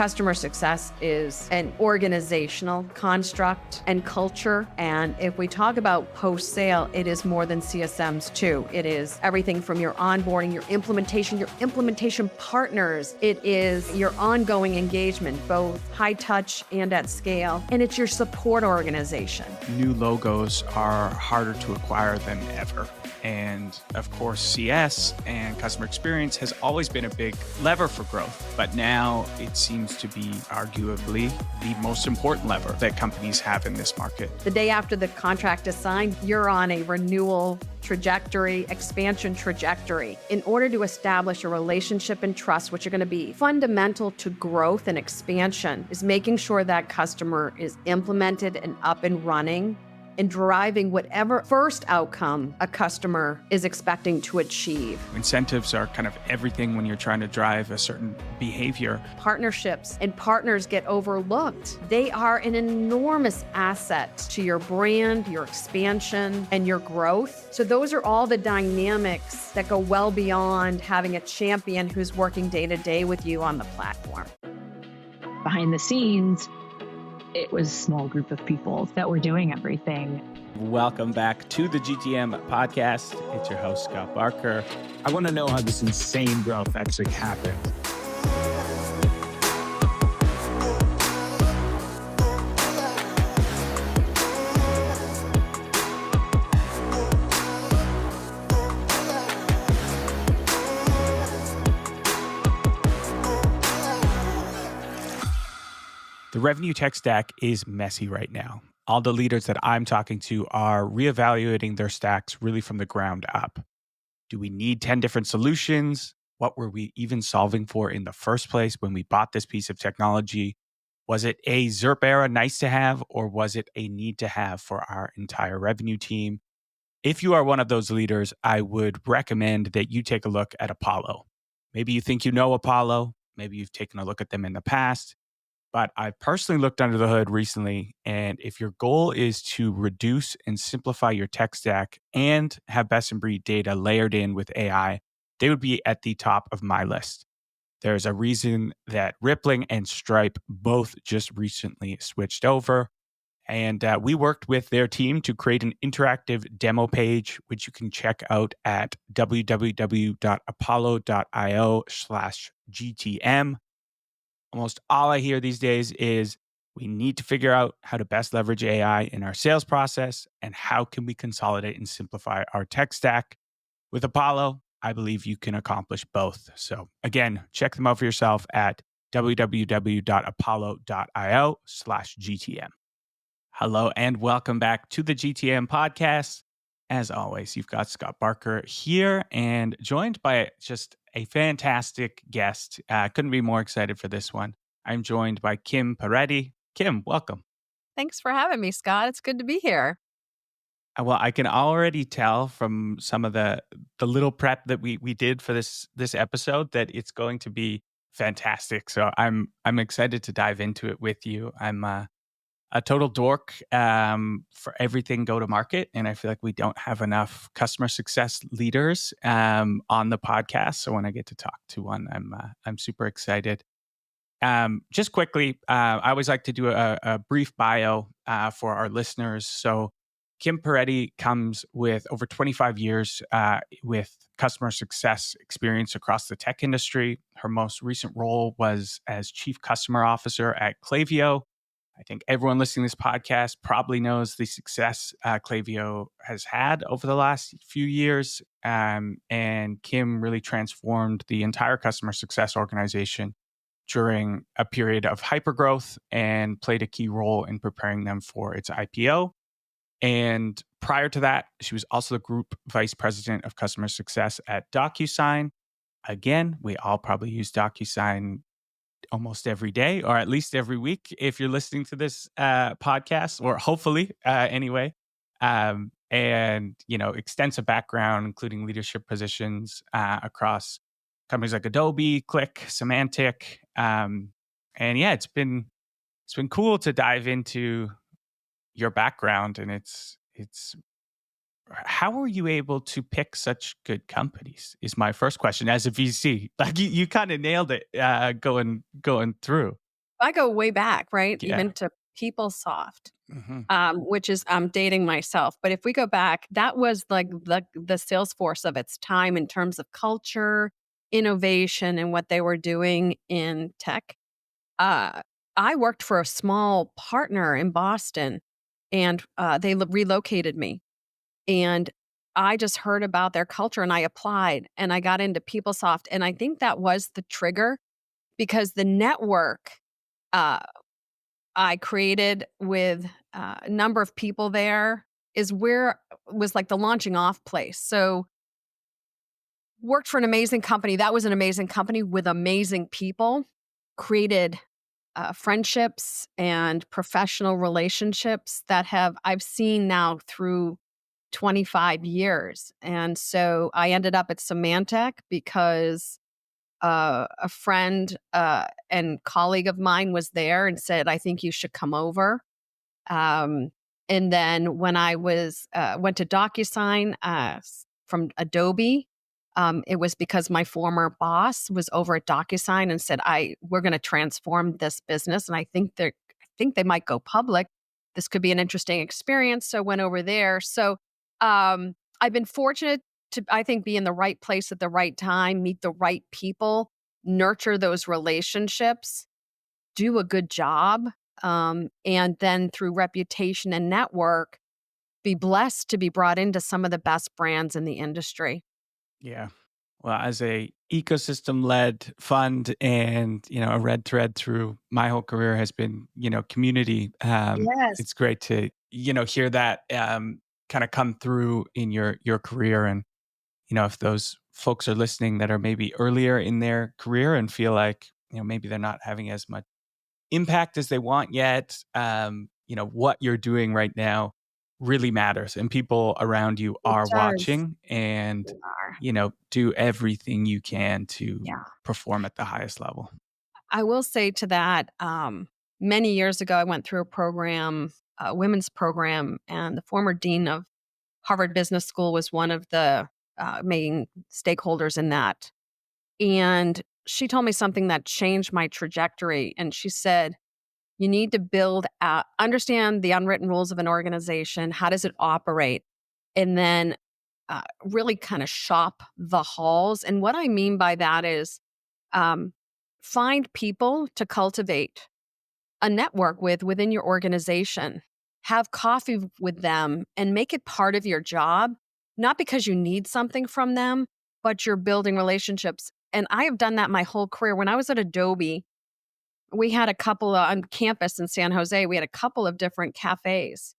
Customer success is an organizational construct and culture. And if we talk about post-sale, it is more than CSMs too. It is everything from your onboarding, your implementation partners. It is your ongoing engagement, both high touch and at scale. And it's your support organization. New logos are harder to acquire than ever. And of course, CS and customer experience has always been a big lever for growth. But now it seems to be arguably the most important lever that companies have in this market. The day after the contract is signed, you're on a renewal trajectory, expansion trajectory. In order to establish a relationship and trust, which are going to be fundamental to growth and expansion, is making sure that customer is implemented and up and running and driving whatever first outcome a customer is expecting to achieve. Incentives are kind of everything when you're trying to drive a certain behavior. Partnerships and partners get overlooked. They are an enormous asset to your brand, your expansion, and your growth. So those are all the dynamics that go well beyond having a champion who's working day to day with you on the platform. Behind the scenes, it was a small group of people that were doing everything. Welcome back to the GTM podcast. It's your host, Scott Barker. I want to know how this insane growth actually happened. The revenue tech stack is messy right now. All the leaders that I'm talking to are reevaluating their stacks really from the ground up. Do we need 10 different solutions? What were we even solving for in the first place when we bought this piece of technology? Was it a ZERP era nice to have, or was it a need to have for our entire revenue team? If you are one of those leaders, I would recommend that you take a look at Apollo. Maybe you think you know Apollo. Maybe you've taken a look at them in the past. But I personally looked under the hood recently, and if your goal is to reduce and simplify your tech stack and have best-in-breed data layered in with AI, they would be at the top of my list. There's a reason that Rippling and Stripe both just recently switched over, and we worked with their team to create an interactive demo page, which you can check out at www.apollo.io/GTM. Almost all I hear these days is we need to figure out how to best leverage AI in our sales process and how can we consolidate and simplify our tech stack. With Apollo, I believe you can accomplish both. So again, check them out for yourself at www.apollo.io/GTM. Hello and welcome back to the GTM podcast. As always, you've got Scott Barker here and joined by just a fantastic guest. Couldn't be more excited for this one. I'm joined by Kim Peretti. Kim, welcome. Thanks for having me, Scott. It's good to be here. Well, I can already tell from some of the little prep that we did for this episode that it's going to be fantastic. So I'm excited to dive into it with you. I'm a total dork for everything go-to-market, and I feel like we don't have enough customer success leaders on the podcast. So when I get to talk to one, I'm super excited. Just quickly, I always like to do a brief bio for our listeners. So Kim Peretti comes with over 25 years with customer success experience across the tech industry. Her most recent role was as Chief Customer Officer at Klaviyo. I think everyone listening to this podcast probably knows the success Klaviyo has had over the last few years. And Kim really transformed the entire customer success organization during a period of hypergrowth and played a key role in preparing them for its IPO. And prior to that, she was also the Group Vice President of Customer Success at DocuSign. Again, we all probably use DocuSign almost every day, or at least every week, if you're listening to this podcast, or hopefully anyway. And, extensive background, including leadership positions across companies like Adobe, Click, Symantec. It's been cool to dive into your background, and it's how were you able to pick such good companies is my first question as a VC. Like you kind of nailed it going through. I go way back, right? Yeah. Even to PeopleSoft, Hmm. which is I'm dating myself. But if we go back, that was like the Salesforce of its time in terms of culture, innovation, and what they were doing in tech. Uh, I worked for a small partner in Boston, and they relocated me. And I just heard about their culture and I applied and I got into PeopleSoft. And I think that was the trigger because the network uh, I created with a number of people there is where was like the launching off place. So worked for an amazing company. That was an amazing company with amazing people, created friendships and professional relationships that have I've seen now through 25 years. And so I ended up at Symantec because a friend and colleague of mine was there and said, I think you should come over. Um, and then when I was went to DocuSign from Adobe, it was because my former boss was over at DocuSign and said, we're going to transform this business, and I think they might go public. This could be an interesting experience. So I went over there. So I've been fortunate to, I think, be in the right place at the right time, meet the right people, nurture those relationships, do a good job, and then through reputation and network, be blessed to be brought into some of the best brands in the industry. Yeah. Well, as a ecosystem-led fund, and a red thread through my whole career has been community. Yes. It's great to hear that kind of come through in your career, and if those folks are listening that are maybe earlier in their career and feel like maybe they're not having as much impact as they want yet, what you're doing right now really matters, and people around you It are does. watching, and They are. do everything you can to Yeah. perform at the highest level. I will say to that, many years ago, I went through a program, a women's program, and the former dean of Harvard Business School was one of the main stakeholders in that. And she told me something that changed my trajectory. And she said, you need to understand the unwritten rules of an organization. How does it operate? And then really kind of shop the halls. And what I mean by that is um, find people to cultivate a network within your organization. Have coffee with them and make it part of your job, not because you need something from them, but you're building relationships. And I have done that my whole career. When I was at Adobe, we had a couple on campus in San Jose, we had a couple of different cafes.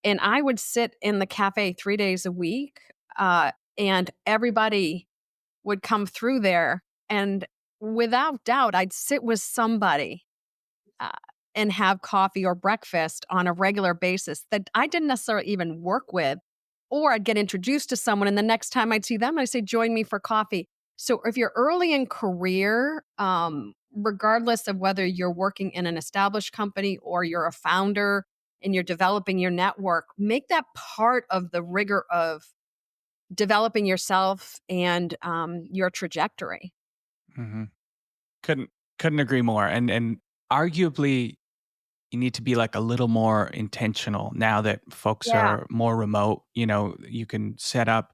And I would sit in the cafe 3 days a week, and everybody would come through there. And without doubt, I'd sit with somebody uh, and have coffee or breakfast on a regular basis that I didn't necessarily even work with. Or I'd get introduced to someone, and the next time I'd see them, I'd say, join me for coffee. So if you're early in career, regardless of whether you're working in an established company or you're a founder and you're developing your network, make that part of the rigor of developing yourself and your trajectory. Hmm. Couldn't couldn't agree more. And arguably, you need to be like a little more intentional now that folks Yeah. are more remote. You can set up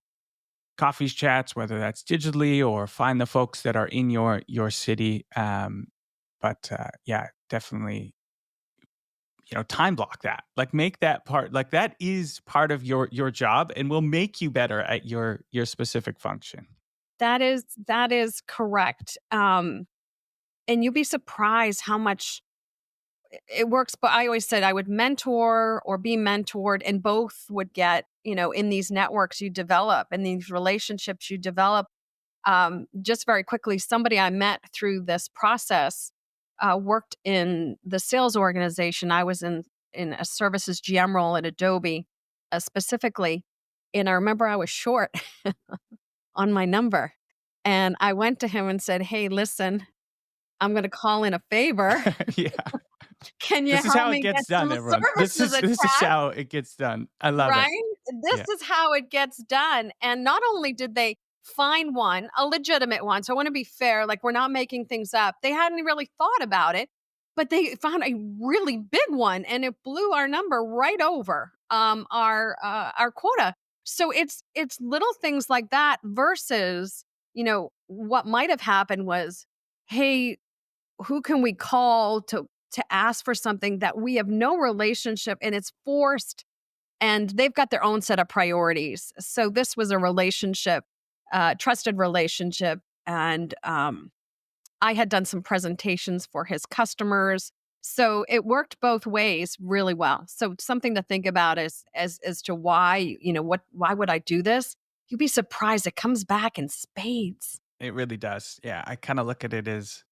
coffees chats, whether that's digitally or find the folks that are in your city. But yeah, definitely, time block that. Like, make that part, like, that is part of your job and will make you better at your specific function. That is correct. And you'll be surprised how much it works. But I always said I would mentor or be mentored, and both would get, in these networks you develop and these relationships you develop. Just very quickly, somebody I met through this process worked in the sales organization. I was in a services GM role at Adobe specifically. And I remember I was short on my number. And I went to him and said, hey, listen, I'm going to call in a favor. Yeah. Can you This is help how it me get gets done, some everyone. This services is this is attached? how it gets done. I love it. Right? This Yeah. is how it gets done. And not only did they find one, a legitimate one. So I want to be fair, like we're not making things up. They hadn't really thought about it, but they found a really big one, and it blew our number right over our quota. So it's little things like that versus, what might have happened was, hey, who can we call to ask for something that we have no relationship, and it's forced, and they've got their own set of priorities. So this was a relationship, trusted relationship, and I had done some presentations for his customers. So it worked both ways really well. So something to think about is as to why, why would I do this? You'd be surprised it comes back in spades. It really does. Yeah. I kind of look at it as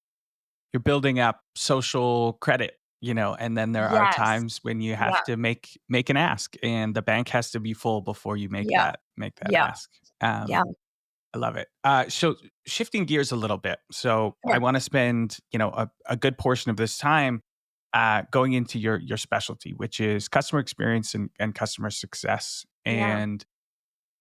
you're building up social credit, and then there are Yes. times when you Yeah. have to make an ask, and the bank has to be full before you make Yeah. that Yeah. ask. Yeah. I love it. So shifting gears a little bit. So I Sure. want to spend, a good portion of this time going into your specialty, which is customer experience and customer success. Yeah. And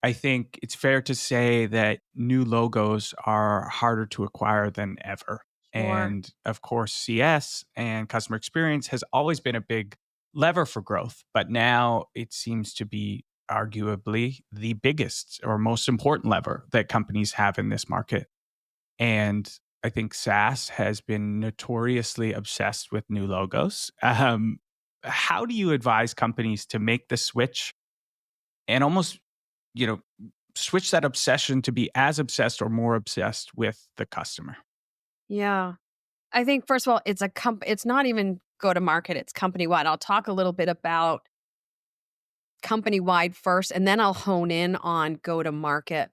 I think it's fair to say that new logos are harder to acquire than ever. Sure. And of course, CS and customer experience has always been a big lever for growth, but now it seems to be arguably the biggest or most important lever that companies have in this market. And I think SaaS has been notoriously obsessed with new logos. How do you advise companies to make the switch and almost, you know, switch that obsession to be as obsessed or more obsessed with the customer? Yeah. I think first of all, it's not even go to market, it's company wide. I'll talk a little bit about company wide first, and then I'll hone in on go to market.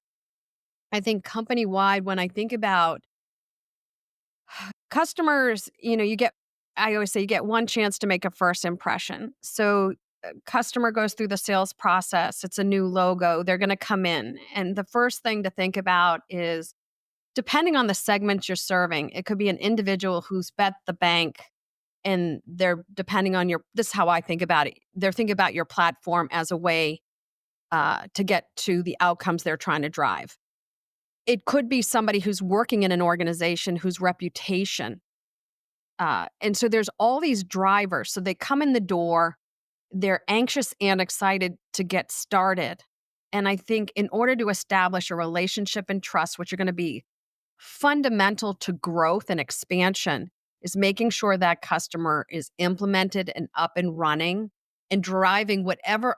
I think company wide, when I think about customers, I always say you get one chance to make a first impression. So, customer goes through the sales process, it's a new logo, they're going to come in. And the first thing to think about is depending on the segment you're serving, it could be an individual who's bet the bank and they're depending on this is how I think about it. They're thinking about your platform as a way to get to the outcomes they're trying to drive. It could be somebody who's working in an organization whose reputation. And so there's all these drivers. So they come in the door, they're anxious and excited to get started. And I think in order to establish a relationship and trust, which are going to be fundamental to growth and expansion, is making sure that customer is implemented and up and running and driving whatever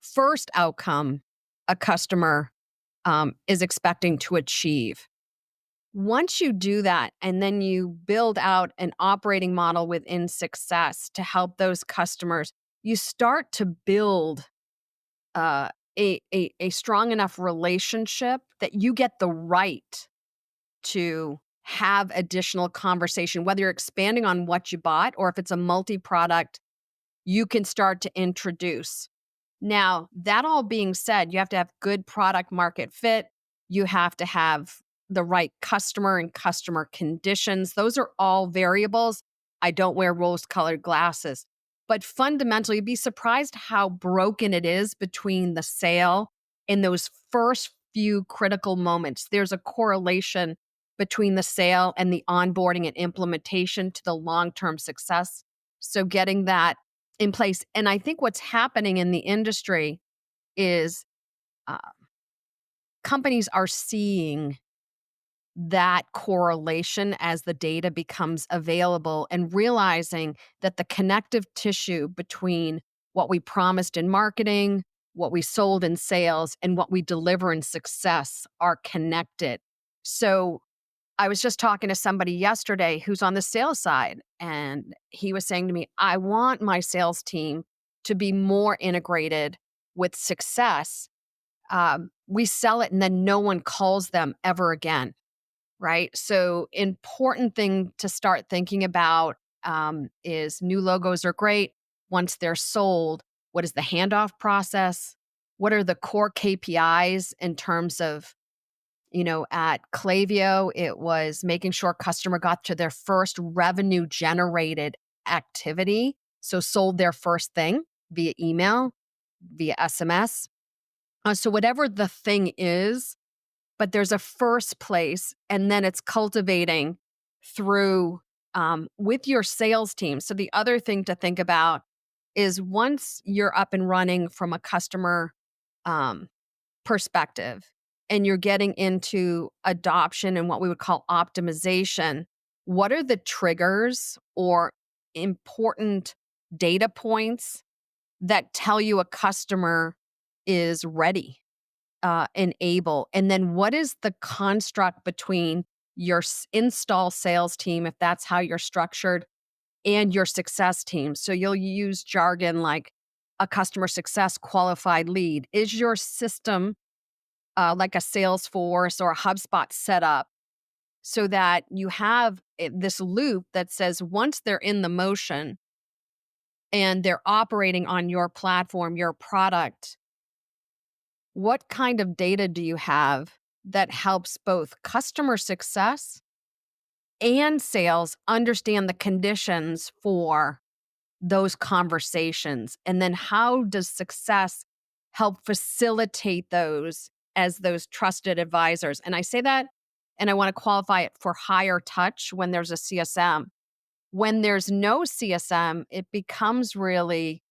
first outcome a customer is expecting to achieve. Once you do that, and then you build out an operating model within success to help those customers, you start to build uh, a strong enough relationship that you get the right to have additional conversation, whether you're expanding on what you bought or if it's a multi-product, you can start to introduce. Now, that all being said, you have to have good product market fit. You have to have the right customer and customer conditions. Those are all variables. I don't wear rose colored glasses. But fundamentally, you'd be surprised how broken it is between the sale and those first few critical moments. There's a correlation between the sale and the onboarding and implementation to the long term success. So, getting that in place. And I think what's happening in the industry is uh, companies are seeing that correlation as the data becomes available and realizing that the connective tissue between what we promised in marketing, what we sold in sales, and what we deliver in success are connected. So I was just talking to somebody yesterday who's on the sales side, and he was saying to me, I want my sales team to be more integrated with success. We sell it and then no one calls them ever again, right? So, important thing to start thinking about is new logos are great. Once they're sold, what is the handoff process? What are the core KPIs in terms of at Klaviyo, it was making sure customer got to their first revenue generated activity. So sold their first thing via email, via SMS. So whatever the thing is, but there's a first place, and then it's cultivating through with your sales team. So the other thing to think about is once you're up and running from a customer um, perspective and you're getting into adoption and what we would call optimization, what are the triggers or important data points that tell you a customer is ready and able? And then what is the construct between your install sales team, if that's how you're structured, and your success team? So you'll use jargon like a customer success qualified lead. Is your system like a Salesforce or a HubSpot set up so that you have this loop that says once they're in the motion and they're operating on your platform, your product, what kind of data do you have that helps both customer success and sales understand the conditions for those conversations? And then how does success help facilitate those as those trusted advisors? And I say that, and I want to qualify it for higher touch when there's a CSM. When there's no CSM, it becomes really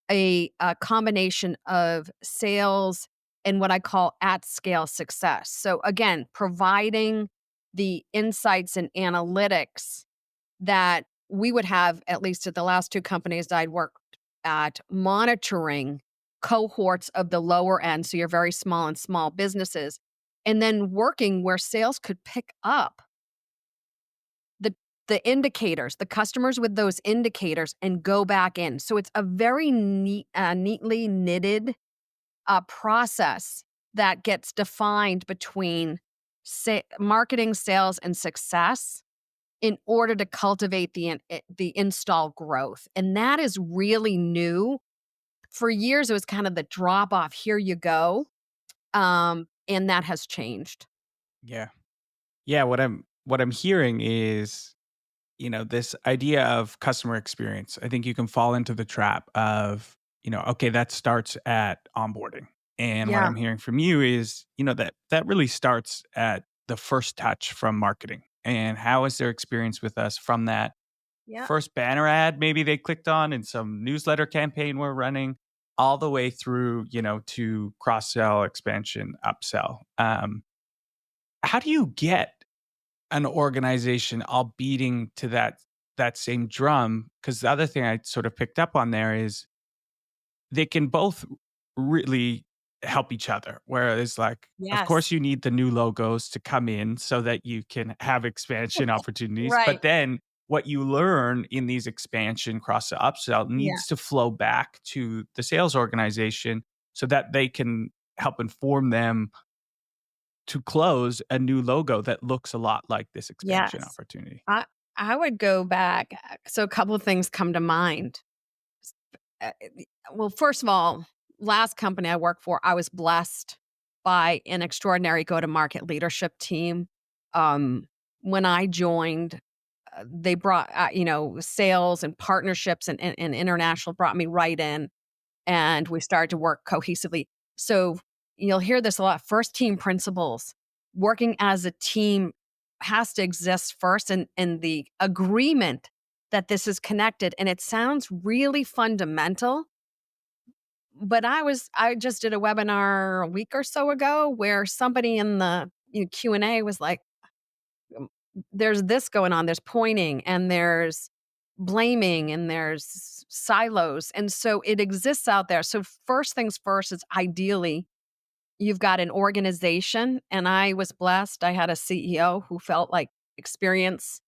a combination of sales and what I call at scale success. So again, providing the insights and analytics that we would have, at least at the last two companies that I'd worked at, monitoring cohorts of the lower end. So you're very small and small businesses, and then working where sales could pick up the indicators, the customers with those indicators, and go back in. So it's a very neatly knitted process that gets defined between marketing, sales, and success in order to cultivate the install growth. And that is really new. For years, it was kind of the drop off. Here you go, and that has changed. Yeah. Yeah, what I'm hearing is, this idea of customer experience. I think you can fall into the trap of, okay, that starts at onboarding. And what Yeah. I'm hearing from you is, that really starts at the first touch from marketing. And how is their experience with us from that Yeah. first banner ad maybe they clicked on in some newsletter campaign we're running, all the way through, to cross-sell, expansion, upsell. How do you get an organization all beating to that same drum? Because the other thing I sort of picked up on there is they can both really help each other. Whereas, like, of course, Yes. you need the new logos to come in so that you can have expansion opportunities. Right. But then what you learn in these expansion cross upsell Yeah. needs to flow back to the sales organization so that they can help inform them to close a new logo that looks a lot like this expansion Yes. opportunity. I would go back. So a couple of things come to mind. Uh, well, first of all, last company I worked for, I was blessed by an extraordinary go-to-market leadership team. Um, when I joined, they brought, sales and partnerships and international brought me right in, and we started to work cohesively. So you'll hear this a lot. First team principles, working as a team has to exist first, and the agreement that this is connected. And it sounds really fundamental, but I just did a webinar a week or so ago where somebody in the Q&A was like, there's this going on, there's pointing and there's blaming and there's silos. And so it exists out there. So first things first is ideally you've got an organization, and I was blessed. I had a CEO who felt like experience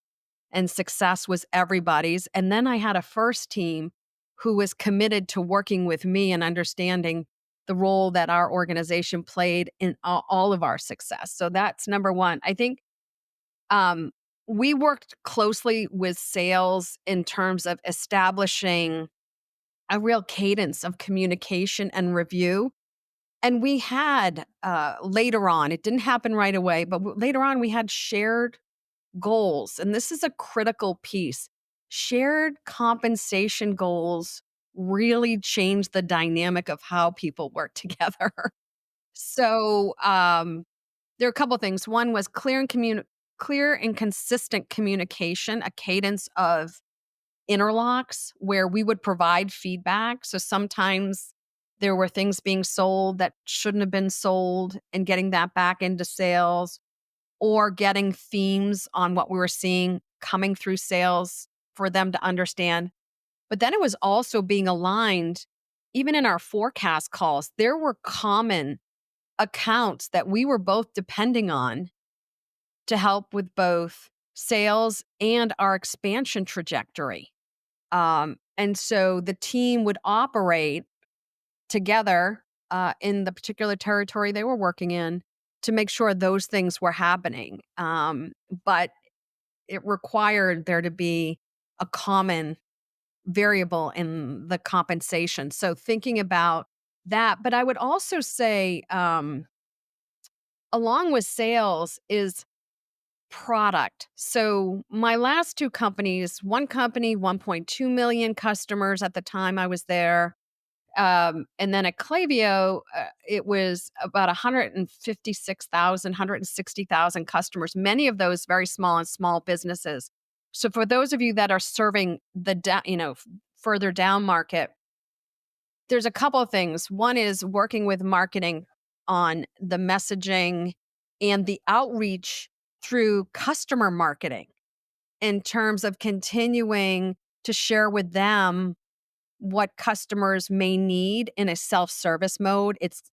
and success was everybody's. And then I had a first team who was committed to working with me and understanding the role that our organization played in all of our success. So that's number one. I think um, we worked closely with sales in terms of establishing a real cadence of communication and review. And we had later on, it didn't happen right away, but later on, we had shared goals. And this is a critical piece. Shared compensation goals really change the dynamic of how people work together. So there are a couple of things. One was clear and consistent communication, a cadence of interlocks where we would provide feedback. So sometimes there were things being sold that shouldn't have been sold and getting that back into sales, or getting themes on what we were seeing coming through sales for them to understand. But then it was also being aligned, even in our forecast calls, there were common accounts that we were both depending on to help with both sales and our expansion trajectory. And so the team would operate together in the particular territory they were working in to make sure those things were happening. But it required there to be a common variable in the compensation. So thinking about that, but I would also say, along with sales, is product. So my last two companies, one company, 1.2 million customers at the time I was there. And then at Klaviyo, it was about 156,000, 160,000 customers, many of those very small and small businesses. So for those of you that are serving the further down market, there's a couple of things. One is working with marketing on the messaging and the outreach through customer marketing in terms of continuing to share with them what customers may need in a self-service mode. It's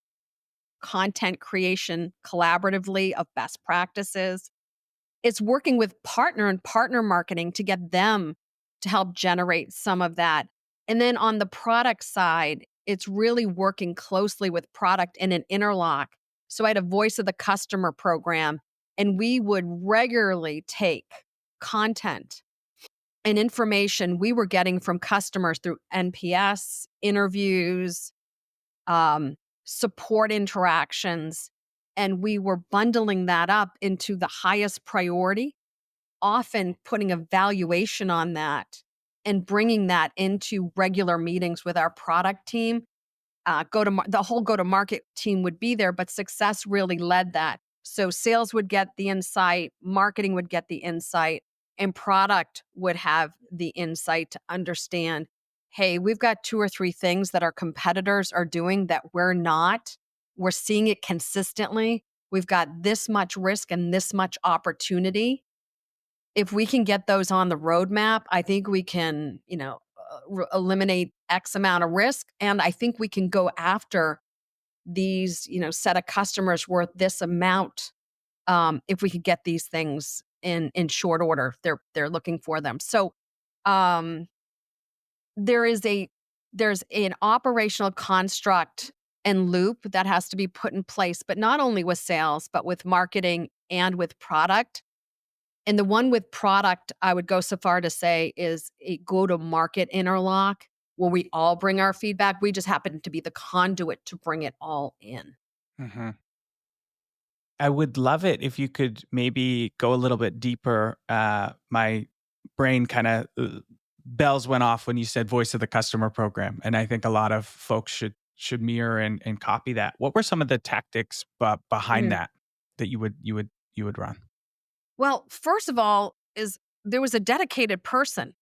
content creation collaboratively of best practices. It's working with partner marketing to get them to help generate some of that. And then on the product side, it's really working closely with product in an interlock. So I had a voice of the customer program, and we would regularly take content and information we were getting from customers through NPS, interviews, support interactions, and we were bundling that up into the highest priority, often putting a valuation on that and bringing that into regular meetings with our product team. The whole go-to-market team would be there, but success really led that. So sales would get the insight, marketing would get the insight, and product would have the insight to understand, hey, we've got 2 or 3 things that our competitors are doing that we're not. We're seeing it consistently. We've got this much risk and this much opportunity. If we can get those on the roadmap, I think we can, eliminate X amount of risk. And I think we can go after these, set of customers worth this amount if we could get these things in short order. They're looking for them. So there's an operational construct and loop that has to be put in place, but not only with sales, but with marketing and with product. And the one with product, I would go so far to say, is a go-to-market interlock where we all bring our feedback. We just happen to be the conduit to bring it all in. Mm-hmm. I would love it if you could maybe go a little bit deeper. My brain kind of bells went off when you said voice of the customer program. And I think a lot of folks should mirror and copy that. What were some of the tactics behind that you would run? Well, first of all, there was a dedicated person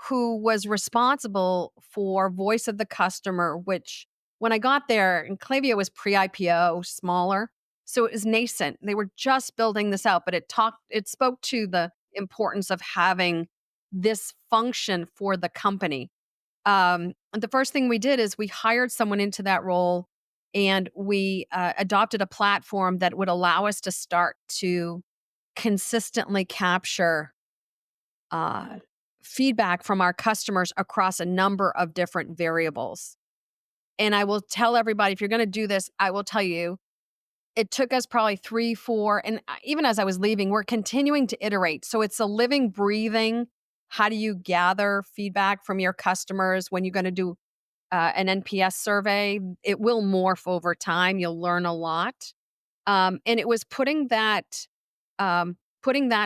who was responsible for voice of the customer, which when I got there, and Klaviyo was pre-IPO, smaller, so it was nascent. They were just building this out, but it spoke to the importance of having this function for the company. And the first thing we did is we hired someone into that role, and we adopted a platform that would allow us to start to consistently capture feedback from our customers across a number of different variables. And I will tell everybody, if you're going to do this, I will tell you, it took us probably 3, 4, and even as I was leaving, we're continuing to iterate. So it's a living, breathing, how do you gather feedback from your customers when you're going to do an NPS survey? It will morph over time. You'll learn a lot. And it was putting that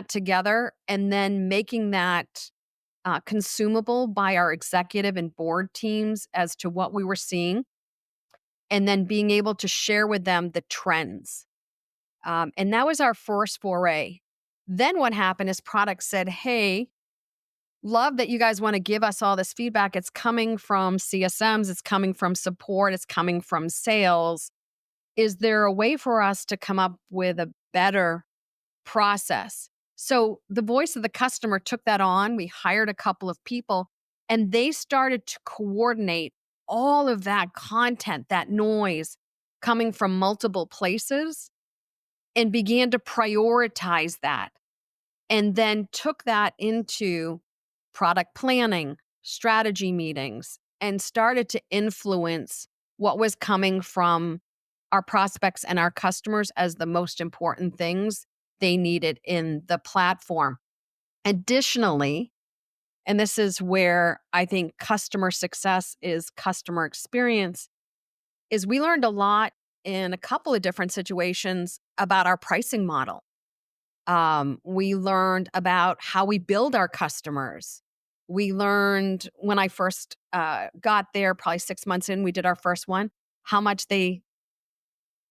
together and then making that consumable by our executive and board teams as to what we were seeing, and then being able to share with them the trends. And that was our first foray. Then what happened is product said, hey, love that you guys want to give us all this feedback. It's coming from CSMs, it's coming from support, it's coming from sales. Is there a way for us to come up with a better process? So the voice of the customer took that on. We hired a couple of people and they started to coordinate all of that content, that noise coming from multiple places, and began to prioritize that, and then took that into product planning, strategy meetings, and started to influence what was coming from our prospects and our customers as the most important things they needed in the platform. Additionally, and this is where I think customer success is customer experience, is we learned a lot in a couple of different situations about our pricing model. We learned about how we build our customers. We learned when I first got there, probably 6 months in, we did our first one, how much they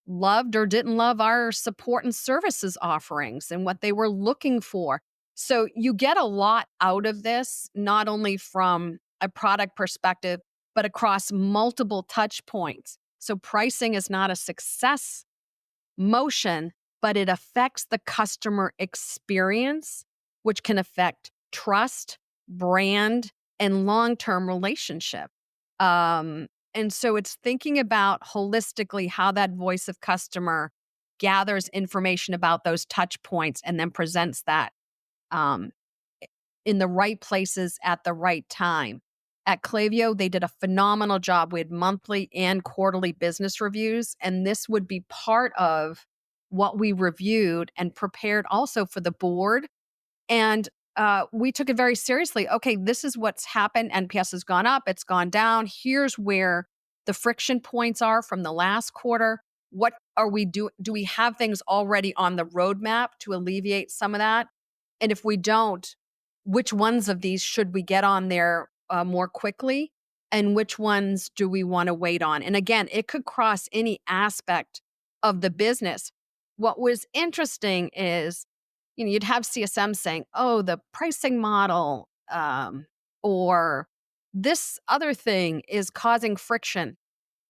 loved or didn't love our support and services offerings and what they were looking for. So you get a lot out of this, not only from a product perspective, but across multiple touch points. So pricing is not a success motion, but it affects the customer experience, which can affect trust, brand, and long-term relationship. And so it's thinking about holistically how that voice of customer gathers information about those touch points and then presents that um, in the right places at the right time. At Klaviyo, they did a phenomenal job. We had monthly and quarterly business reviews, and this would be part of what we reviewed and prepared also for the board. And we took it very seriously. Okay, this is what's happened. NPS has gone up, it's gone down. Here's where the friction points are from the last quarter. What are we do? Do we have things already on the roadmap to alleviate some of that? And if we don't, which ones of these should we get on there more quickly? And which ones do we want to wait on? And again, it could cross any aspect of the business. What was interesting is, you'd have CSM saying, oh, the pricing model or this other thing is causing friction.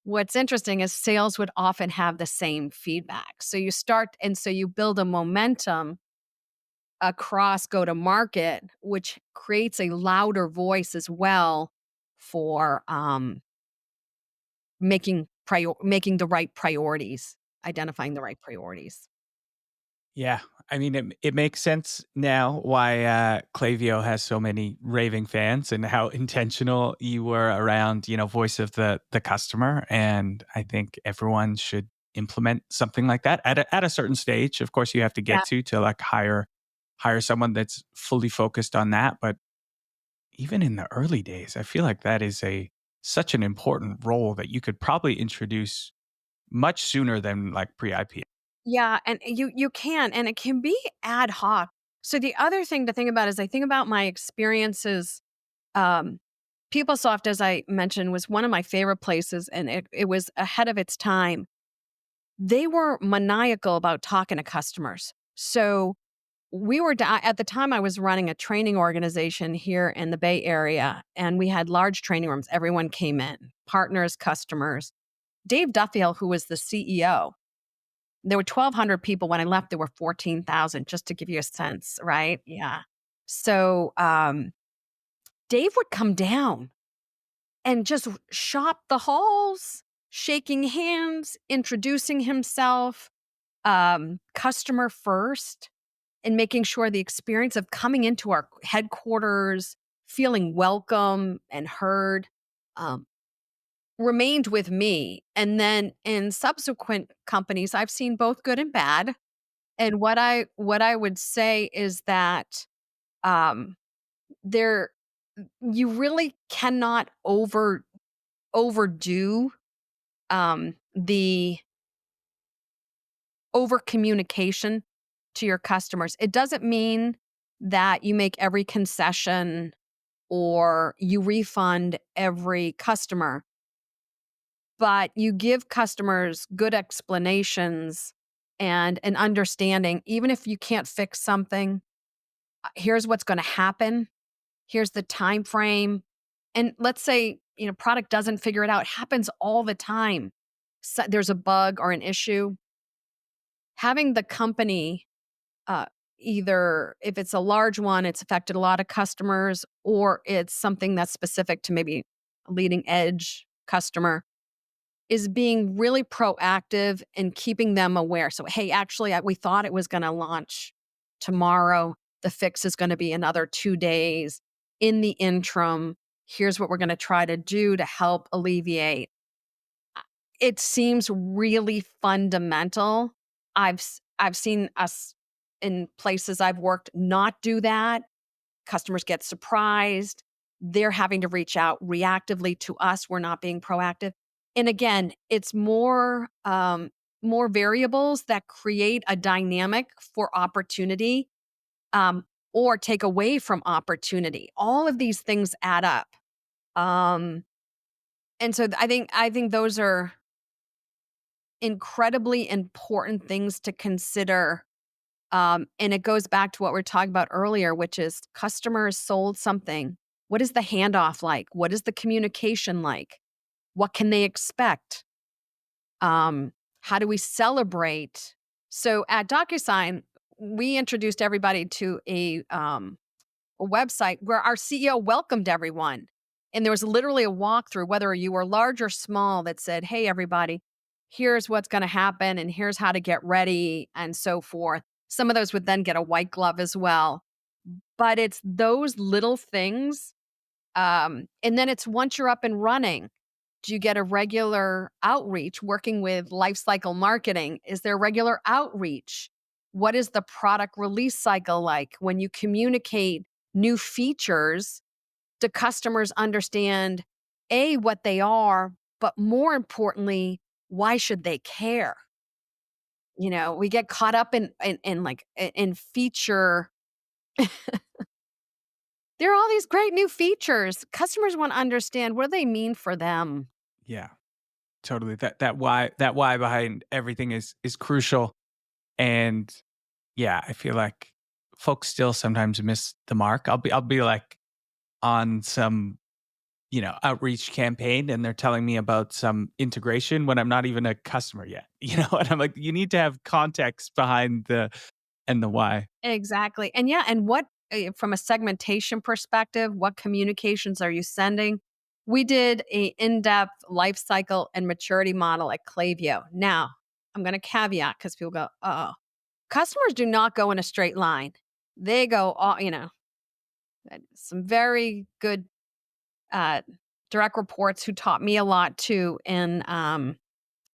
What's interesting is sales would often have the same feedback. So you build a momentum across go to market, which creates a louder voice as well for making the right priorities, identifying the right priorities. Yeah. I mean, it makes sense now why Klaviyo has so many raving fans and how intentional you were around, voice of the customer. And I think everyone should implement something like that at a certain stage. Of course, you have to get to like hire someone that's fully focused on that. But even in the early days, I feel like that is such an important role that you could probably introduce much sooner than like pre-IPO. Yeah, and you can, and it can be ad hoc. So the other thing to think about is I think about my experiences. Um, PeopleSoft, as I mentioned, was one of my favorite places, and it was ahead of its time. They were maniacal about talking to customers. So at the time I was running a training organization here in the Bay Area, and we had large training rooms. Everyone came in, partners, customers. Dave Duffield, who was the CEO, there were 1,200 people. When I left, there were 14,000, just to give you a sense, right? Yeah. So Dave would come down and just shop the halls, shaking hands, introducing himself, customer first, and making sure the experience of coming into our headquarters, feeling welcome and heard, remained with me. And then in subsequent companies, I've seen both good and bad. And what I would say is that there you really cannot overdo the over communication to your customers. It doesn't mean that you make every concession or you refund every customer, but you give customers good explanations and an understanding, even if you can't fix something, here's what's going to happen. Here's the time frame. And let's say, product doesn't figure it out. It happens all the time. So there's a bug or an issue. Having the company, uh, either if it's a large one, it's affected a lot of customers, or it's something that's specific to maybe a leading edge customer, is being really proactive and keeping them aware. So, hey, actually, we thought it was going to launch tomorrow. The fix is going to be another 2 days. In the interim, here's what we're going to try to do to help alleviate. It seems really fundamental. I've seen us in places I've worked not do that. Customers get surprised. They're having to reach out reactively to us. We're not being proactive. And again, it's more variables that create a dynamic for opportunity, or take away from opportunity. All of these things add up. And so I think those are incredibly important things to consider. And it goes back to what we are talking about earlier, which is customers sold something. What is the handoff like? What is the communication like? What can they expect? How do we celebrate? So at DocuSign, we introduced everybody to a website where our CEO welcomed everyone. And there was literally a walkthrough, whether you were large or small, that said, hey, everybody, here's what's going to happen and here's how to get ready and so forth. Some of those would then get a white glove as well. But it's those little things. And then it's once you're up and running, do you get a regular outreach working with lifecycle marketing? Is there regular outreach? What is the product release cycle like? When you communicate new features, do customers understand, A, what they are, but more importantly, why should they care? We get caught up in feature. There are all these great new features. Customers want to understand, what do they mean for them? Yeah, totally. That why behind everything is crucial. And yeah, I feel like folks still sometimes miss the mark. I'll be like on some outreach campaign, and they're telling me about some integration when I'm not even a customer yet. And I'm like, you need to have context behind the why. Exactly. And yeah, and what, from a segmentation perspective, what communications are you sending? We did a in-depth life cycle and maturity model at Klaviyo. Now, I'm going to caveat because people go, oh, customers do not go in a straight line. They go, some very good direct reports who taught me a lot too in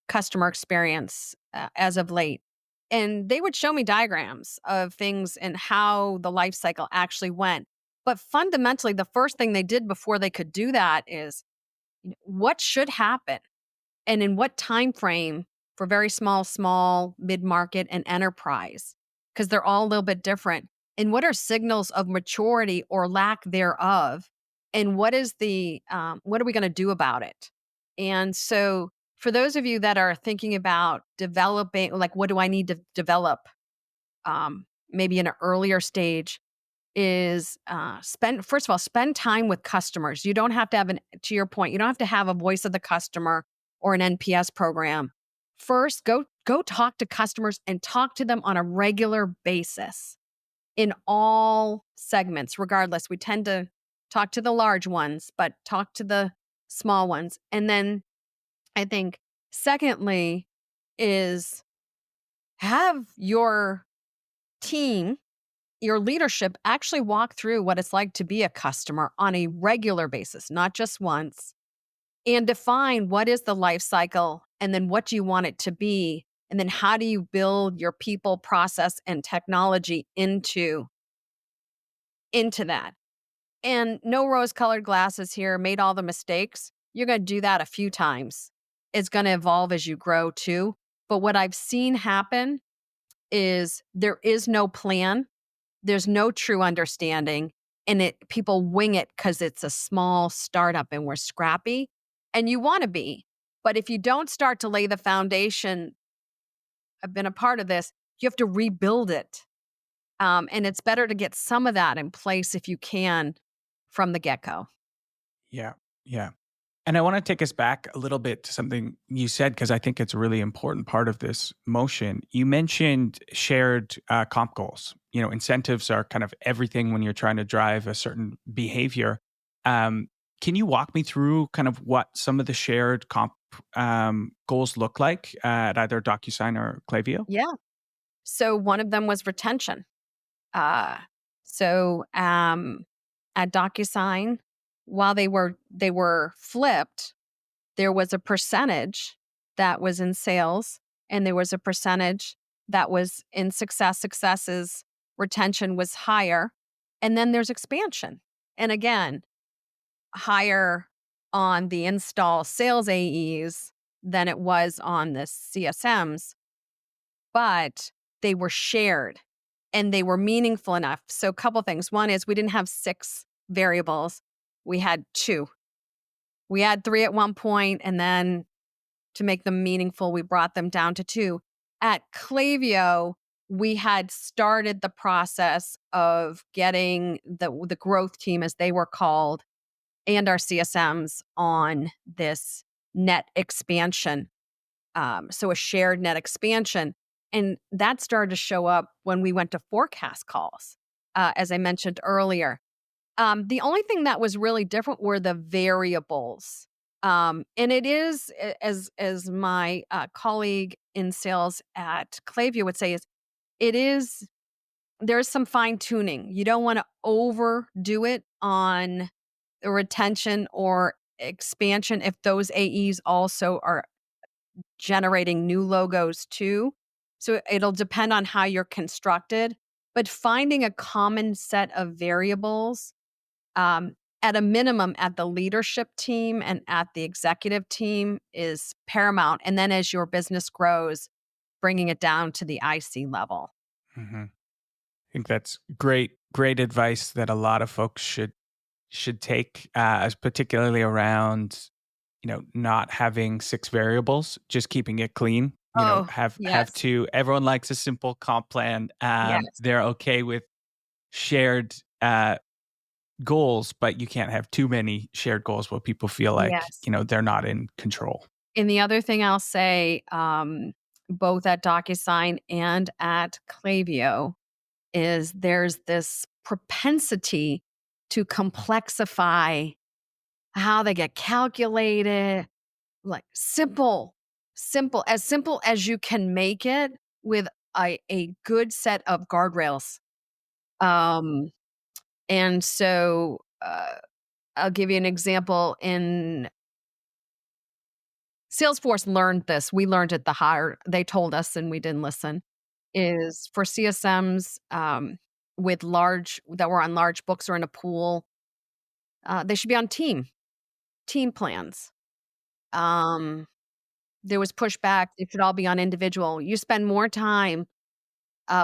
customer experience as of late. And they would show me diagrams of things and how the life cycle actually went. But fundamentally, the first thing they did before they could do that is, what should happen and in what time frame for very small, mid-market, and enterprise, because they're all a little bit different. And what are signals of maturity or lack thereof? And what is what are we going to do about it? And so for those of you that are thinking about developing, like, what do I need to develop, maybe in an earlier stage, is first of all, spend time with customers. You don't have to have to your point, you don't have to have a voice of the customer or an NPS program. First, go talk to customers and talk to them on a regular basis in all segments, regardless. We tend to talk to the large ones, but talk to the small ones. And then I think, secondly, is have your team, your leadership, actually walk through what it's like to be a customer on a regular basis, not just once, and define what is the life cycle and then what do you want it to be. And then how do you build your people, process, and technology into that? And no rose-colored glasses here, made all the mistakes. You're going to do that a few times. It's going to evolve as you grow too. But what I've seen happen is there is no plan. There's no true understanding. And people wing it because it's a small startup and we're scrappy. And you want to be. But if you don't start to lay the foundation I've been a part of this, you have to rebuild it. And it's better to get some of that in place if you can from the get-go. Yeah. Yeah. And I want to take us back a little bit to something you said, because I think it's a really important part of this motion. You mentioned shared comp goals. Incentives are kind of everything when you're trying to drive a certain behavior. Um, can you walk me through kind of what some of the shared comp goals look like at either DocuSign or Klaviyo? Yeah. So one of them was retention. Uh, so at DocuSign, while they were flipped, there was a percentage that was in sales, and there was a percentage that was in success. Successes retention was higher, and then there's expansion. And again, higher on the install sales AEs than it was on the CSMs, but they were shared and they were meaningful enough. So, a couple things. One is we didn't have 6 variables, we had 2. We had 3 at one point, and then to make them meaningful, we brought them down to 2. At Klaviyo, we had started the process of getting the growth team, as they were called, and our CSMs on this net expansion. So a shared net expansion. And that started to show up when we went to forecast calls, as I mentioned earlier. The only thing that was really different were the variables. And it is, as my colleague in sales at Klaviyo would say, there's some fine tuning. You don't want to overdo it on retention or expansion if those AEs also are generating new logos too. So it'll depend on how you're constructed, but finding a common set of variables, at a minimum at the leadership team and at the executive team, is paramount. And then as your business grows, bringing it down to the IC level. I think that's great advice that a lot of folks should take, as particularly around not having 6 variables, just keeping it clean. Oh, Have yes. 2. Everyone likes a simple comp plan. Yes. They're okay with shared goals, but you can't have too many shared goals where people feel like Yes. they're not in control. And the other thing I'll say, both at DocuSign and at Klaviyo, is there's this propensity to complexify how they get calculated, like simple as you can make it, with a good set of guardrails. Um, and so I'll give you an example. In Salesforce learned this. We learned it the hard. They told us and we didn't listen. Is for CSMs, with large that were on large books or in a pool, they should be on team plans. Um, there was pushback. It should all be on individual. You spend more time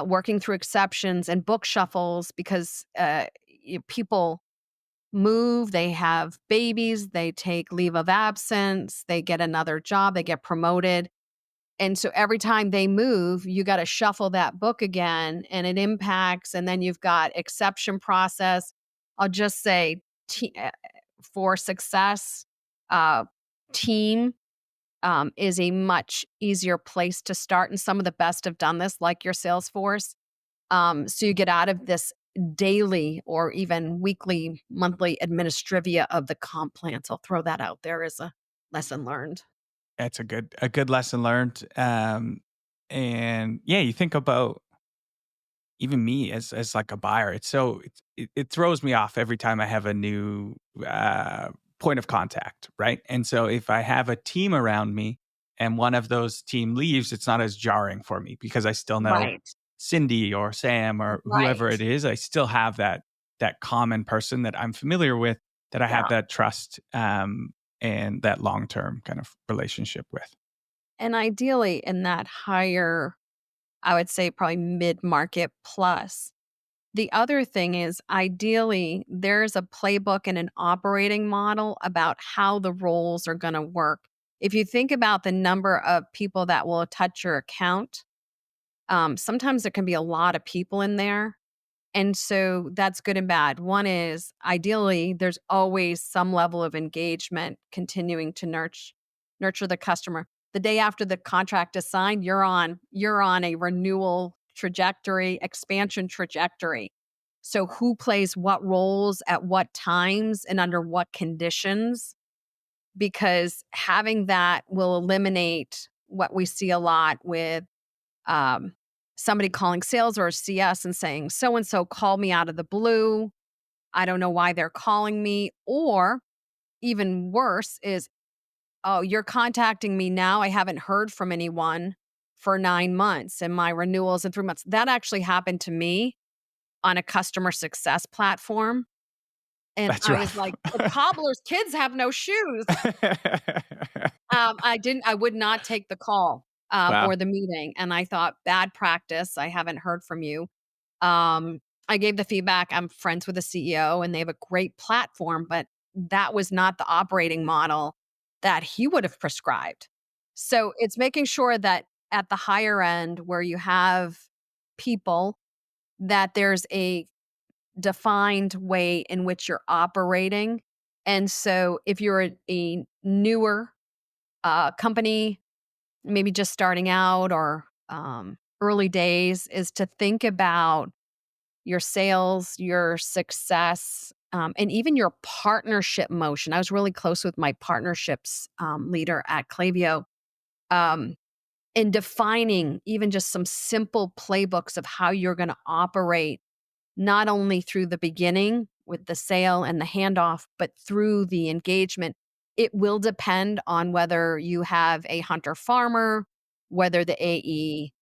working through exceptions and book shuffles because people move, they have babies, they take leave of absence, they get another job, they get promoted. And so every time they move, you got to shuffle that book again, and it impacts. And then you've got exception process. I'll just say for success, uh, team is a much easier place to start. And some of the best have done this, like your Salesforce. So you get out of this daily or even weekly, monthly administrivia of the comp plans. I'll throw that out there as a lesson learned. That's a good lesson learned. And yeah, you think about even me as like a buyer. It throws me off every time I have a new point of contact, right? And so if I have a team around me and one of those team leaves, it's not as jarring for me because I still know Right. Cindy or Sam or whoever Right. it is. I still have that common person that I'm familiar with, that I have Yeah. that trust and that long-term kind of relationship with. And ideally, in that higher, I would say probably mid-market plus. The other thing is, ideally, there's a playbook and an operating model about how the roles are going to work. If you think about the number of people that will touch your account, sometimes there can be a lot of people in there. And so that's good and bad. One is ideally there's always some level of engagement continuing to nurture the customer. The day after the contract is signed, you're on a renewal trajectory, expansion trajectory. So who plays what roles at what times and under what conditions? Because having that will eliminate what we see a lot with um, somebody calling sales or a CS and saying, so and so called me out of the blue. I don't know why they're calling me. Or even worse is, oh, you're contacting me now. I haven't heard from anyone for 9 months and my renewals in 3 months. That actually happened to me on a customer success platform. And That's I was rough. like, the cobbler's kids have no shoes. I would not take the call, Wow. or the meeting, and I thought, "Bad practice, I haven't heard from you." I gave the feedback, I'm friends with the CEO, and they have a great platform, but that was not the operating model that he would have prescribed. So, it's making sure that at the higher end where you have people, that there's a defined way in which you're operating, and so if you're a newer, company, maybe just starting out or early days, is to think about your sales, your success, and even your partnership motion. I was really close with my partnerships leader at Klaviyo, um, in defining even just some simple playbooks of how you're going to operate, not only through the beginning with the sale and the handoff, but through the engagement. It will depend on whether you have a hunter farmer, whether the AE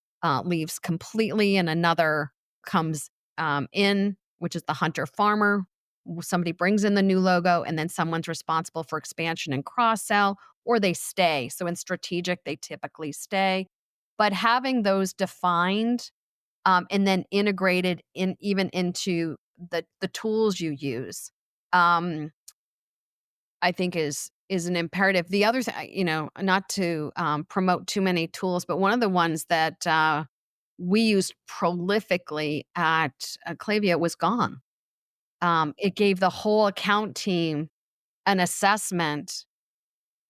leaves completely and another comes in, which is the hunter farmer. Somebody brings in the new logo and then someone's responsible for expansion and cross sell, or they stay. So in strategic, they typically stay. But having those defined and then integrated in even into the tools you use, um, I think is an imperative. The other thing, not to promote too many tools, but one of the ones that we used prolifically at Klaviyo was Gone. It gave the whole account team an assessment,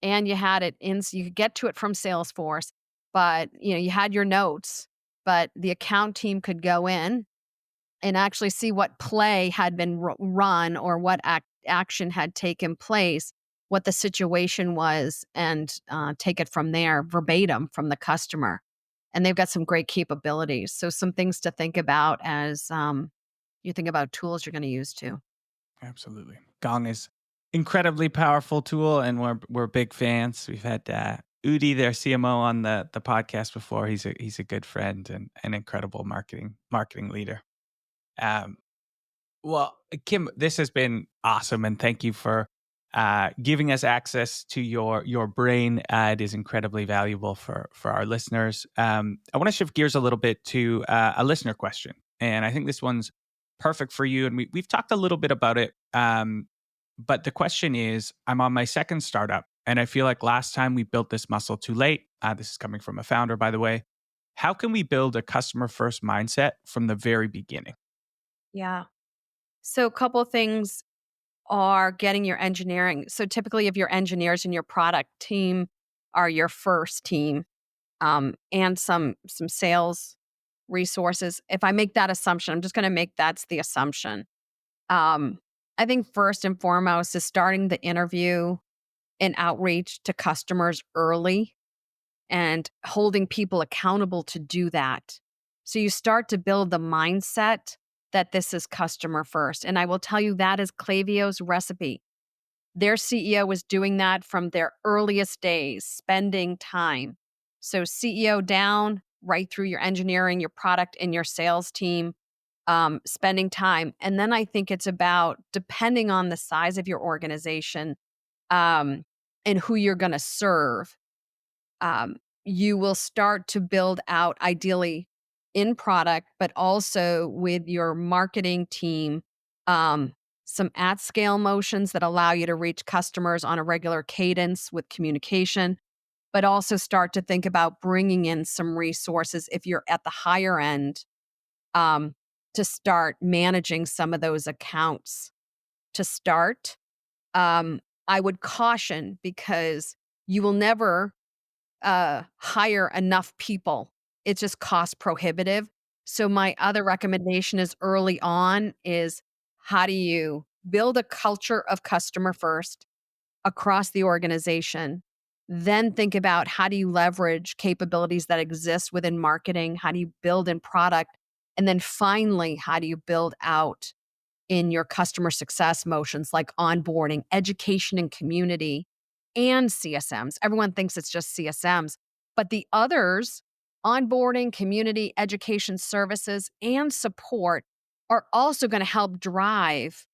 and you had it in, so you could get to it from Salesforce, but you had your notes, but the account team could go in and actually see what play had been run or what action had taken place, what the situation was, and take it from there verbatim from the customer. And they've got some great capabilities. So, some things to think about as you think about tools you're going to use too. Absolutely. Gong is incredibly powerful tool, and we're big fans. We've had Udi, their CMO, on the podcast before. He's a good friend and an incredible marketing leader. Um, well, Kim, this has been awesome, and thank you for giving us access to your brain. It is incredibly valuable for our listeners. I want to shift gears a little bit to a listener question, and I think this one's perfect for you. And we've talked a little bit about it, but the question is: I'm on my second startup, and I feel like last time we built this muscle too late. This is coming from a founder, by the way. How can we build a customer first mindset from the very beginning? Yeah. So, a couple of things are getting your engineering. So, typically, if your engineers and your product team are your first team, and some sales resources. If I make that assumption, I'm just going to make that's the assumption. Um, I think first and foremost is starting the interview and outreach to customers early and holding people accountable to do that. So you start to build the mindset that this is customer first. And I will tell you that is Klaviyo's recipe. Their CEO was doing that from their earliest days, spending time. So CEO down, right through your engineering, your product, and your sales team, spending time. And then I think it's about, depending on the size of your organization, um, and who you're going to serve, um, you will start to build out ideally in product, but also with your marketing team, um, some at scale motions that allow you to reach customers on a regular cadence with communication. but also start to think about bringing in some resources if you're at the higher end, um, to start managing some of those accounts. To start, I would caution because you will never hire enough people. It's just cost prohibitive. So my other recommendation is early on is how do you build a culture of customer first across the organization? Then think about how do you leverage capabilities that exist within marketing? How do you build in product? And then finally, how do you build out in your customer success motions like onboarding, education and community, and CSMs? Everyone thinks it's just CSMs, but the others, onboarding, community, education services, and support, are also going to help drive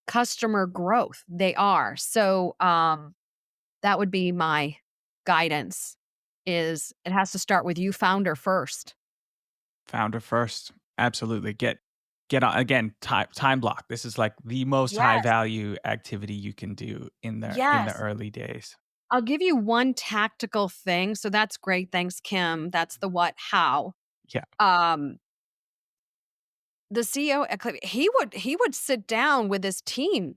customer growth. They are. So that would be my guidance is it has to start with you founder first. Founder first. Absolutely. Get on again, time block. This is like the most high Yes. value activity you can do in the Yes. early days. I'll give you one tactical thing. So that's great. Thanks, Kim. That's the what, how. Yeah. The CEO at Klaviyo, he would sit down with his team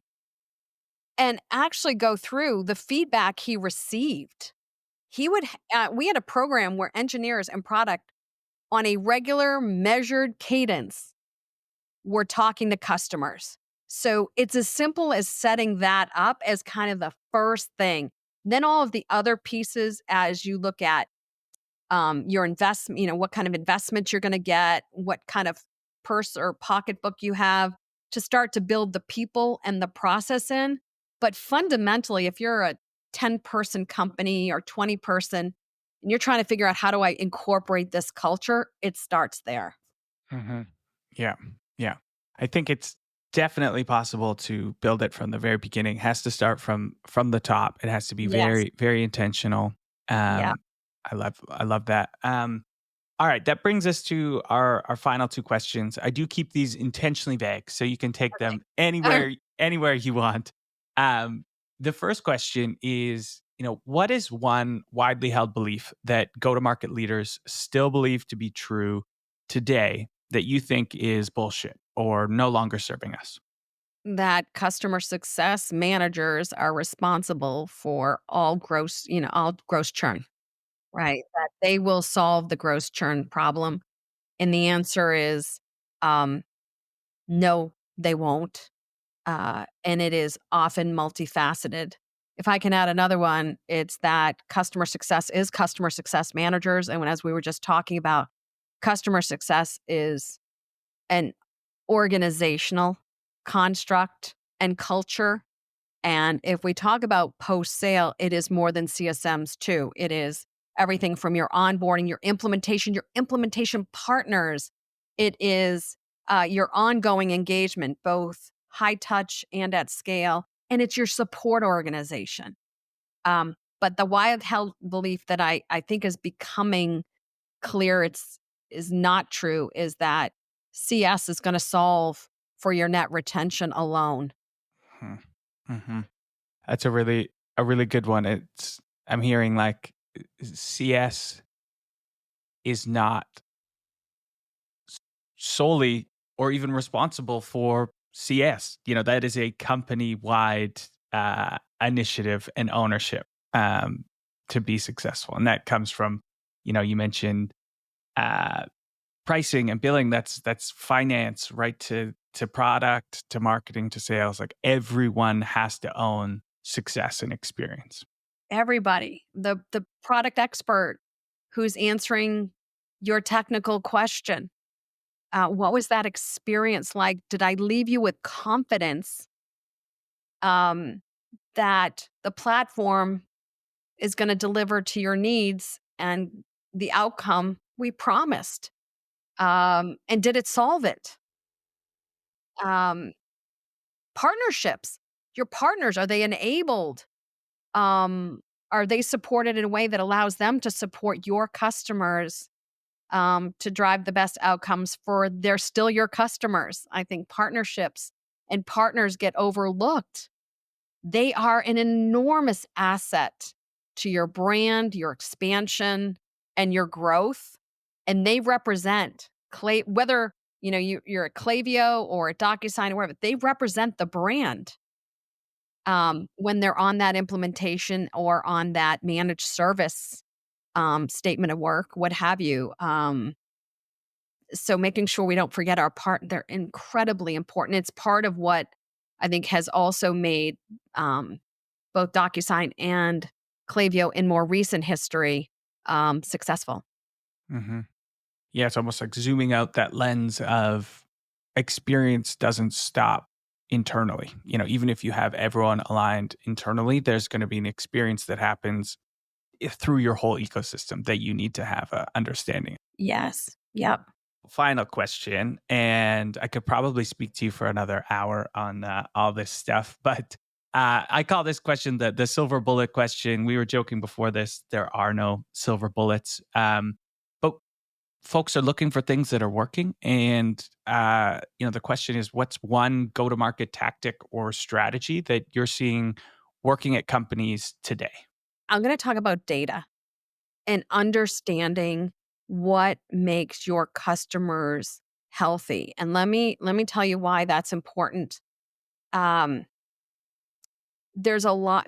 and actually go through the feedback he received. He would we had a program where engineers and product on a regular measured cadence were talking to customers. So it's as simple as setting that up as kind of the first thing. Then all of the other pieces as you look at your investment, what kind of investment you're going to get, what kind of purse or pocketbook you have to start to build the people and the process in. But fundamentally, if you're a 10-person company or 20-person and you're trying to figure out how do I incorporate this culture, it starts there. hmm Yeah. Yeah. I think it's definitely possible to build it from the very beginning. It has to start from the top. It has to be Yes. very, very intentional. Yeah. I love that. All right, that brings us to our final two questions. I do keep these intentionally vague, so you can take them anywhere you want. The first question is, what is one widely held belief that go-to-market leaders still believe to be true today that you think is bullshit or no longer serving us? That customer success managers are responsible for all gross churn, right? That they will solve the gross churn problem. And the answer is um, no, they won't. And it is often multifaceted. If I can add another one, it's that customer success is customer success managers. And as we were just talking about, customer success is an organizational construct and culture. And if we talk about post sale, it is more than CSMs too. It is everything from your onboarding, your implementation partners. It is your ongoing engagement, both high touch and at scale. And it's your support organization. But the wild held belief that I think is becoming clear is not true is that CS is going to solve for your net retention alone. Hmm. hmm That's a really good one. I'm hearing like CS is not solely or even responsible for CS. That is a company wide initiative and ownership to be successful, and that comes from you mentioned pricing and billing. That's finance, right to product to marketing to sales. Like everyone has to own success and experience. Everybody, the product expert who's answering your technical question. What was that experience like? Did I leave you with confidence that the platform is going to deliver to your needs and the outcome we promised? And did it solve it? Um, Partnerships. Your partners, are they enabled? Are they supported in a way that allows them to support your customers to drive the best outcomes for they're still your customers? I think partnerships and partners get overlooked. They are an enormous asset to your brand, your expansion, and your growth. And they represent whether you're at Klaviyo or at DocuSign or wherever, they represent the brand when they're on that implementation or on that managed service statement of work, what have you. So making sure we don't forget our part, they're incredibly important. It's part of what I think has also made both DocuSign and Klaviyo in more recent history successful. Mm-hmm. Yeah, it's almost like zooming out that lens of experience doesn't stop internally. Even if you have everyone aligned internally, there's going to be an experience that happens through your whole ecosystem that you need to have a understanding. Yes. Yep. Final question, and I could probably speak to you for another hour on all this stuff, but I call this question the silver bullet question. We were joking before this. There are no silver bullets. But folks are looking for things that are working. And, the question is, what's one go-to-market tactic or strategy that you're seeing working at companies today? I'm going to talk about data and understanding what makes your customers healthy. And let me tell you why that's important. There's a lot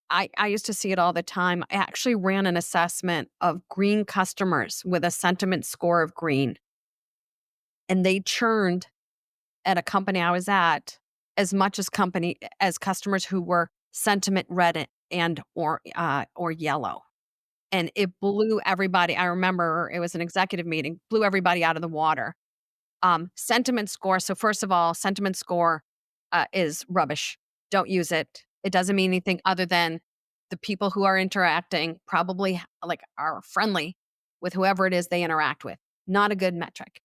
I used to see it all the time. I actually ran an assessment of green customers with a sentiment score of green. And they churned at a company I was at as much as customers who were sentiment red and or yellow. And it blew everybody. I remember it was an executive meeting, blew everybody out of the water. Sentiment score. So first of all, sentiment score is rubbish. Don't use it. It doesn't mean anything other than the people who are interacting probably are friendly with whoever it is they interact with. Not a good metric.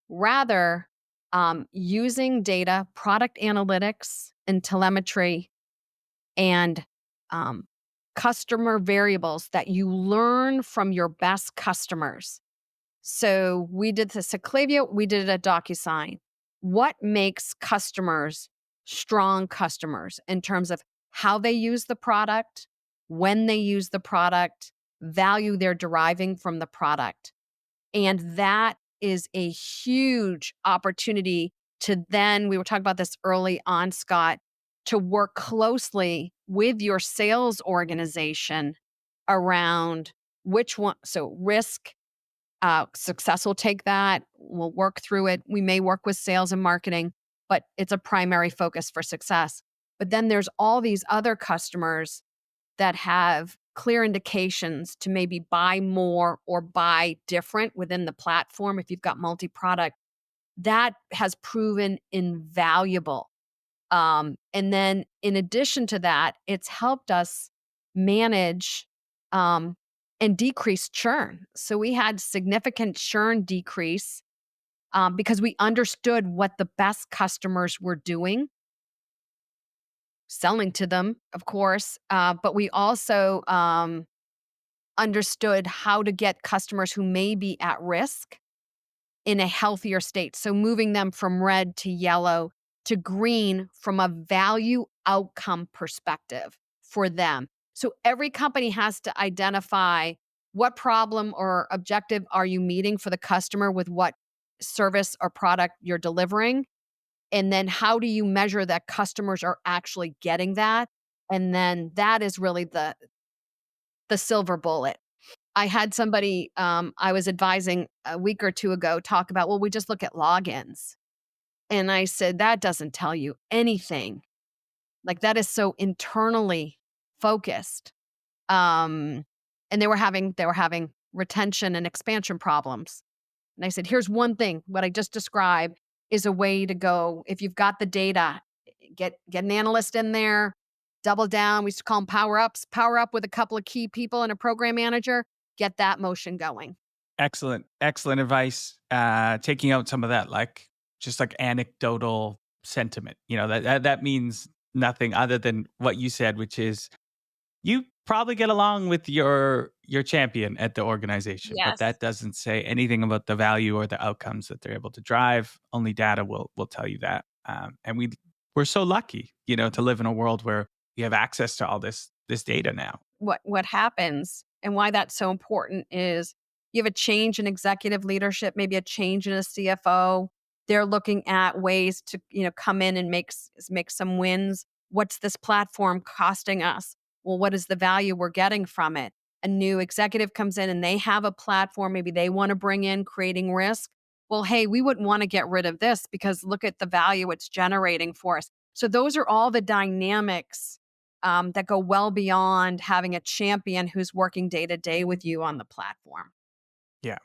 Rather, using data, product analytics and telemetry and customer variables that you learn from your best customers. So we did this at Klaviyo, we did it at DocuSign. What makes customers strong customers in terms of how they use the product, when they use the product, value they're deriving from the product? And that is a huge opportunity to then, we were talking about this early on, Scott, to work closely with your sales organization around which one. So risk, success will take that. We'll work through it. We may work with sales and marketing, but it's a primary focus for success. But then there's all these other customers that have clear indications to maybe buy more or buy different within the platform if you've got multi-product. That has proven invaluable. And then in addition to that, it's helped us manage and decrease churn. So we had significant churn decrease because we understood what the best customers were doing, selling to them, of course, but we also understood how to get customers who may be at risk in a healthier state. So moving them from red to yellow to green from a value outcome perspective for them. So every company has to identify what problem or objective are you meeting for the customer with what service or product you're delivering. And then how do you measure that customers are actually getting that? And then that is really the silver bullet. I had somebody I was advising a week or two ago talk about, well, we just look at logins. And I said, that doesn't tell you anything. Like that is so internally focused. And they were having retention and expansion problems. And I said, here's one thing. What I just described is a way to go. If you've got the data, get an analyst in there, double down. We used to call them power ups, power up with a couple of key people and a program manager, get that motion going. Excellent advice. Taking out some of that, just anecdotal sentiment, that means nothing other than what you said, which is you probably get along with your champion at the organization, Yes. but that doesn't say anything about the value or the outcomes that they're able to drive. Only data will tell you that. And we're so lucky, to live in a world where we have access to all this this data now. What happens and why that's so important is you have a change in executive leadership, maybe a change in a CFO. They're looking at ways to, come in and make some wins. What's this platform costing us? Well, what is the value we're getting from it? A new executive comes in and they have a platform maybe they want to bring in, creating risk. Well, hey, we wouldn't want to get rid of this because look at the value it's generating for us. So those are all the dynamics that go well beyond having a champion who's working day to day with you on the platform. Yeah.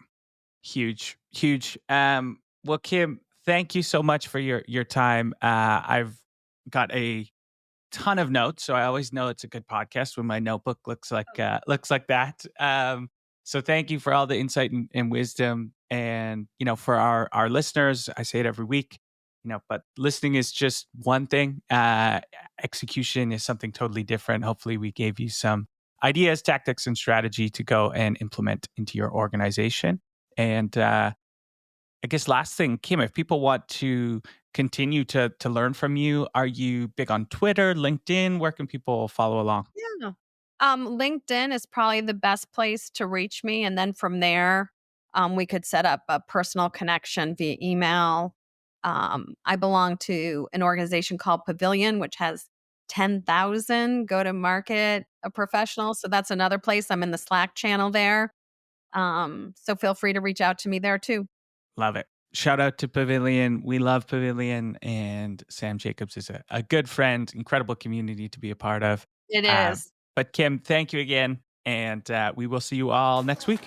Huge, huge. Well, Kim, thank you so much for your time. I've got a ton of notes, so I always know it's a good podcast when my notebook looks like that. So thank you for all the insight and wisdom. And for our listeners, I say it every week. But listening is just one thing. Execution is something totally different. Hopefully, we gave you some ideas, tactics, and strategy to go and implement into your organization. And I guess last thing, Kim, if people want to continue to learn from you, are you big on Twitter, LinkedIn? Where can people follow along? Yeah. LinkedIn is probably the best place to reach me. And then from there, we could set up a personal connection via email. I belong to an organization called Pavilion, which has 10,000 go to market professionals. So that's another place. I'm in the Slack channel there. So feel free to reach out to me there too. Love it. Shout out to Pavilion. We love Pavilion, and Sam Jacobs is a good friend, incredible community to be a part of. It is. But Kim, thank you again, and we will see you all next week.